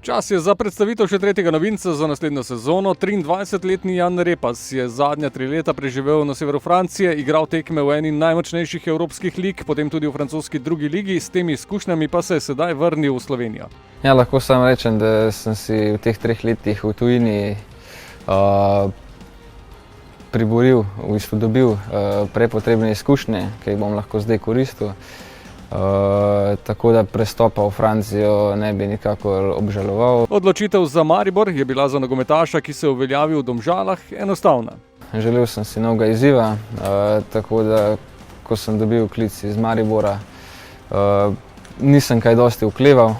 Čas je za predstavitev še tretjega novinca za naslednjo sezono. 23-letni Jan Repas je zadnja 3 leta preživel na severu Francije, igral tekme v eni najmočnejših evropskih lig, potem tudi v francoski drugi ligi, s temi izkušnjami pa se je sedaj vrnil v Slovenijo. Ja, lahko samo rečem, da sem si v teh 3 letih v tujini priboril, v bistvu dobil prepotrebne izkušnje, ki jih bom lahko zdaj koristil. Tako da prestopa v Francijo ne bi nikakor obžaloval. Odločitev za Maribor je bila za nogometaša, ki se je uveljavil v Domžalah, enostavna. Želel sem si novega izziva, tako da ko sem dobil klic iz Maribora, nisem kaj dosti okleval.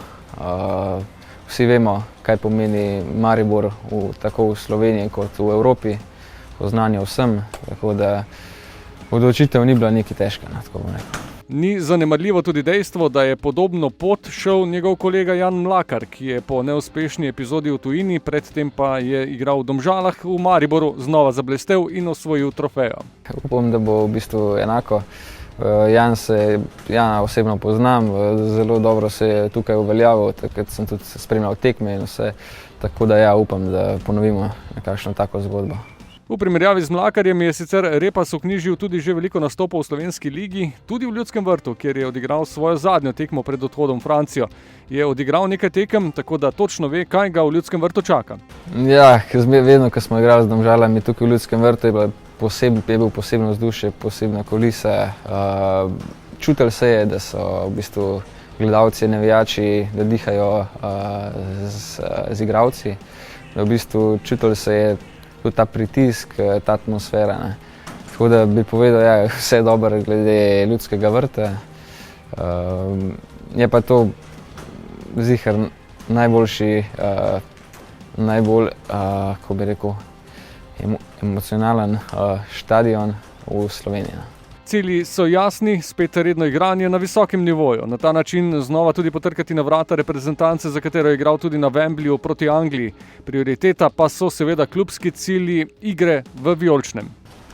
Vsi vemo, kaj pomeni Maribor tako v Sloveniji kot v Evropi, poznanje vsem, tako da odločitev ni bila nekaj težka, tako bom rekel. Ni zanemarljivo tudi dejstvo, da je podobno pot šel njegov kolega Jan Mlakar, ki je po neuspešni epizodi v tujini, predtem pa je igral v Domžalah, v Mariboru znova zablestel in osvojil trofejo. Upam, da bo v bistvu enako. Jana osebno poznam, zelo dobro se je tukaj uveljavil, takrat sem tudi spremljal tekme in vse, tako da ja, upam, da ponovimo nekakšno tako zgodbo. V primerjavi z Mlakarjem je sicer Repas vknjižil tudi že veliko nastopov v slovenski ligi, tudi v Ljudskem vrtu, kjer je odigral svojo zadnjo tekmo pred odhodom v Francijo. Je odigral nekaj tekem, tako da točno ve, kaj ga v Ljudskem vrtu čaka. Ja, vedno, ko smo igrali z Domžalami tukaj v Ljudskem vrtu, je bil posebno vzdušje, posebna kulisa. Čutili se je, da so v bistvu gledalci, navijači, da dihajo z igralci. V bistvu čutili se je tudi ta pritisk, ta atmosfera. Ne. Tako da bi povedal, ja, vse dobro glede Ljudskega vrta. Je pa to ziher najboljši, najbolj, kako bi rekel, emocionalen štadion v Sloveniji. Cilji so jasni, spet redno igranje na visokem nivoju. Na ta način znova tudi potrkati na vrata reprezentance, za katero je igral tudi na Wembleyu proti Angliji. Prioriteta pa so seveda klubski cilji igre v vijoličnem.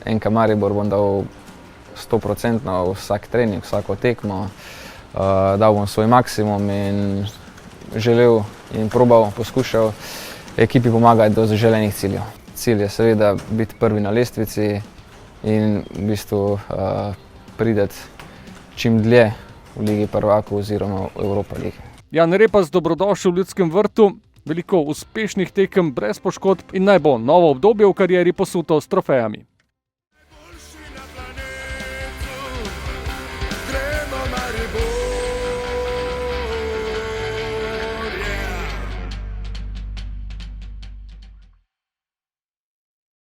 NK Maribor bom dal 100% vsak trening, vsako tekmo. Dal bom svoj maksimum in želel in poskušal ekipi pomagati do zaželenih ciljev. Cilj je seveda biti prvi na lestvici in v bistvu prideti čim dlje v Ligi prvakov oziroma v Europa ligi. Jan Repas, dobrodošel v Ljudskem vrtu, veliko uspešnih tekem brez poškodb in naj bo novo obdobje v karieri posuto s trofejami.